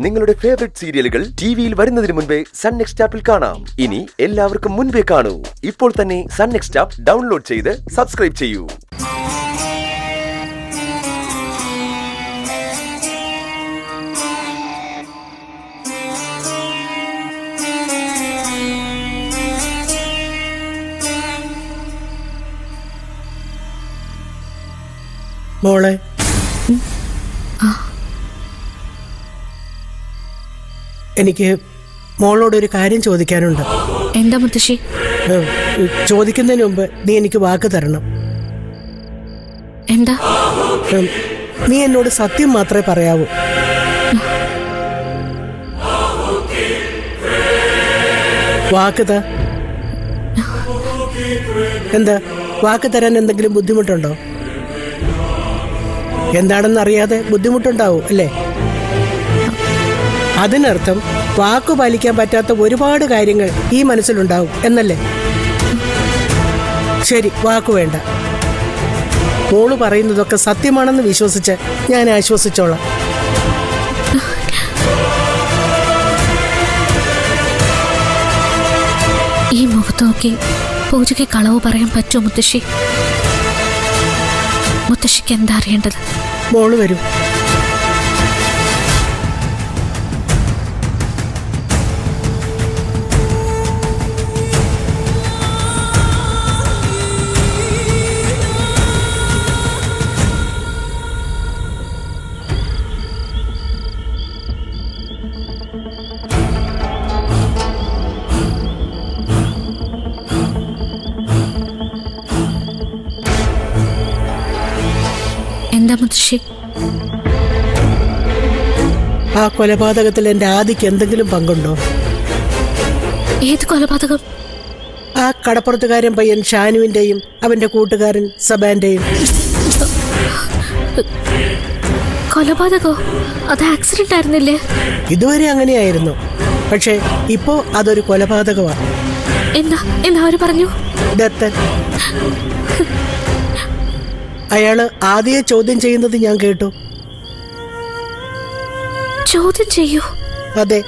നിങ്ങളുടെ ഫേവറേറ്റ് സീരിയലുകൾ ടിവിയിൽ വരുന്നതിന് മുൻപേ സൺ നെക്സ്റ്റ് ആപ്പിൽ കാണാം. ഇനി എല്ലാവർക്കും മുൻപേ കാണൂ. ഇപ്പോൾ തന്നെ സൺ നെക്സ്റ്റ് ആപ്പ് ഡൗൺലോഡ് ചെയ്ത് സബ്സ്ക്രൈബ് ചെയ്യൂ. മോളെ, എനിക്ക് മോളോടൊരു കാര്യം ചോദിക്കാനുണ്ട്. എന്താ മുത്തശ്ശി? ചോദിക്കുന്നതിന് മുമ്പ് നീ എനിക്ക് വാക്ക് തരണം. എന്താ? നീ എന്നോട് സത്യം മാത്രമേ പറയാവൂ. വാക്ക് താ. എന്താ, വാക്ക് തരാൻ എന്തെങ്കിലും ബുദ്ധിമുട്ടുണ്ടോ? എന്താണെന്ന് അറിയാതെ ബുദ്ധിമുട്ടുണ്ടാവും അല്ലേ? അതിനർത്ഥം വാക്കു പാലിക്കാൻ പറ്റാത്ത ഒരുപാട് കാര്യങ്ങൾ ഈ മനസ്സിലുണ്ടാവും എന്നല്ലേ? ശരി, വാക്കു വേണ്ട. മോള് പറയുന്നതൊക്കെ സത്യമാണെന്ന് വിശ്വസിച്ച് ഞാൻ ആശ്വസിച്ചോളാം. ഈ മുഖത്തൊക്കെ പൂജയ്ക്ക് കളവ് പറയാൻ പറ്റുമോ മുത്തശ്ശി? മുത്തശ്ശിക്ക് എന്താ അറിയേണ്ടത്? മോള് വരൂ. എന്താ മുത്തശ്ശി? ആ കൊലപാതകത്തിൽ എന്റെ ആദിക്ക് എന്തെങ്കിലും പങ്കുണ്ടോ? ഏത് കൊലപാതകം? ആ കടപ്പുറത്തുകാരൻ പയ്യൻ ഷാനുവിന്റെയും അവന്റെ കൂട്ടുകാരൻ സബാന്റെയും. കൊലപാതകോ? അത് ആക്സിഡന്റ് ആയിരുന്നില്ലേ? ഇതുവരെ അങ്ങനെയായിരുന്നു, പക്ഷെ ഇപ്പോ അതൊരു കൊലപാതകമാണ്. എന്താ അവര് പറഞ്ഞു? ദത്തൻ. അയാള് ആദ്യം ചോദ്യം ചെയ്യുന്നത് ഞാൻ കേട്ടു. ചോദ്യം ചെയ്യൂ? അതെ.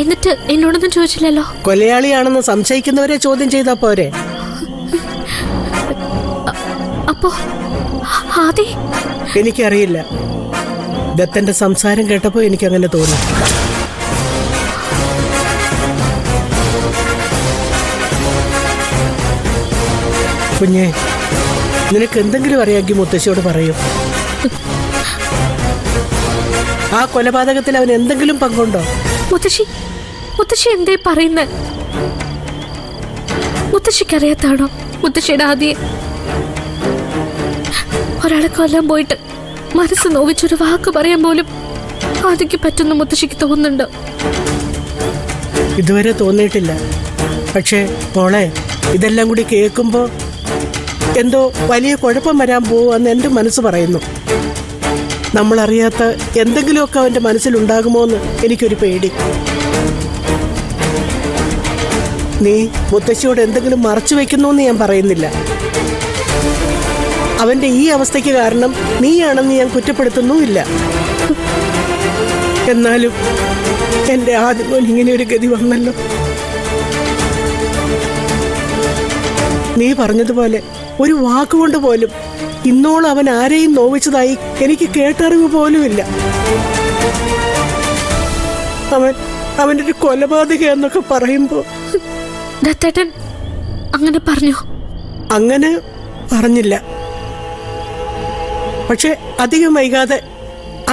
എന്നിട്ട് എന്നോടൊന്നും ചോദിച്ചില്ലല്ലോ? കൊലയാളിയാണെന്ന് സംശയിക്കുന്നവരെ ചോദ്യം ചെയ്താ പോരെ? അപ്പോ ആദി? എനിക്കറിയില്ല. ദത്തന്റെ സംസാരം കേട്ടപ്പോ എനിക്കങ്ങനെ തോന്നി. കുഞ്ഞേ, നിനക്ക് എന്തെങ്കിലും അറിയാമെങ്കിൽ മുത്തശ്ശിയോട് പറയൂ. ആ കൊലപാതകത്തിൽ അവൻ എന്തെങ്കിലും പങ്കുണ്ടോ? മുത്തശ്ശി എന്തേ പറയുന്നത്? മുത്തശ്ശിക്കറിയാത്താണോ മുത്തശ്ശിയുടെ ആദിയെ? ഒരാളെ കൊല്ലാൻ പോയിട്ട് മനസ്സ് നോവിച്ചൊരു വാക്ക് പറയാൻ പോലും ആദിക്ക് പറ്റുന്ന മുത്തശ്ശിക്ക് തോന്നുന്നുണ്ടോ? ഇതുവരെ തോന്നിയിട്ടില്ല. പക്ഷേ മോളെ, ഇതെല്ലാം കൂടി കേൾക്കുമ്പോ എന്തോ വലിയ കുഴപ്പം വരാൻ പോവാന്ന് എൻ്റെ മനസ്സ് പറയുന്നു. നമ്മളറിയാത്ത എന്തെങ്കിലുമൊക്കെ അവൻ്റെ മനസ്സിലുണ്ടാകുമോന്ന് എനിക്കൊരു പേടി. നീ മുത്തശ്ശിയോട് എന്തെങ്കിലും മറച്ചു വെക്കുന്നോന്ന് ഞാൻ പറയുന്നില്ല. അവൻ്റെ ഈ അവസ്ഥയ്ക്ക് കാരണം നീയാണെന്ന് ഞാൻ കുറ്റപ്പെടുത്തുന്നുമില്ല. എന്നാലും എൻ്റെ ആദ്യമോൻ ഇങ്ങനെ ഒരു ഗതി വന്നല്ലോ. നീ പറഞ്ഞതുപോലെ ഒരു വാക്കുകൊണ്ട് പോലും ഇന്നോളം അവൻ ആരെയും നോവിച്ചതായി എനിക്ക് കേട്ടറിവ് പോലുമില്ല. അവൻ്റെ ഒരു കൊലപാതക എന്നൊക്കെ പറയുമ്പോ ദത്തേട്ടൻ അങ്ങനെ പറഞ്ഞു? അങ്ങനെ പറഞ്ഞില്ല, പക്ഷെ അധികം വൈകാതെ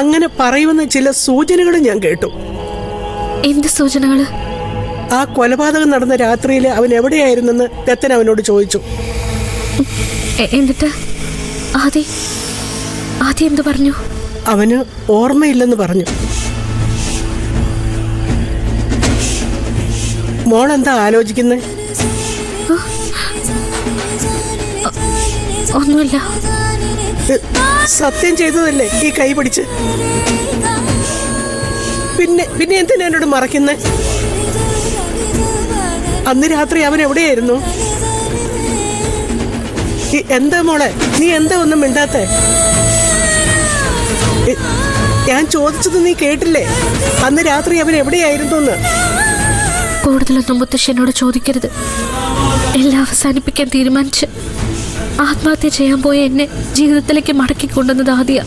അങ്ങനെ പറയുമെന്ന ചില സൂചനകൾ ഞാൻ കേട്ടു. എന്ത് സൂചനകള്? ആ കൊലപാതകം നടന്ന രാത്രിയിൽ അവൻ എവിടെയായിരുന്നെന്ന് ദത്തൻ അവനോട് ചോദിച്ചു. എന്നിട്ട് ആദി എന്ത് പറഞ്ഞു? അവന് ഓർമ്മയില്ലെന്ന് പറഞ്ഞു. മോളെന്താ ആലോചിക്കുന്നത്? ഒന്നുമില്ല. സത്യം ചെയ്തതല്ലേ ഈ കൈ പിടിച്ച്? പിന്നെ എന്തിനാ എന്നോട് മറയ്ക്കുന്നേ? അന്ന് രാത്രി അവൻ എവിടെയായിരുന്നു? എന്താ മോളെ, നീ എന്താ ഒന്നും മിണ്ടാത്തെ? ഞാൻ ചോദിച്ചത് നീ കേട്ടില്ലേ? അന്ന് രാത്രി അവൻ എവിടെയായിരുന്നു എന്ന്. കൂടുതലൊന്നും മുത്തശ്ശനോട് ചോദിക്കരുത്. എല്ലാം അവസാനിപ്പിക്കാൻ തീരുമാനിച്ച് ആത്മഹത്യ ചെയ്യാൻ പോയ എന്നെ ജീവിതത്തിലേക്ക് മടക്കി കൊണ്ടുവന്നത് ആദ്യ.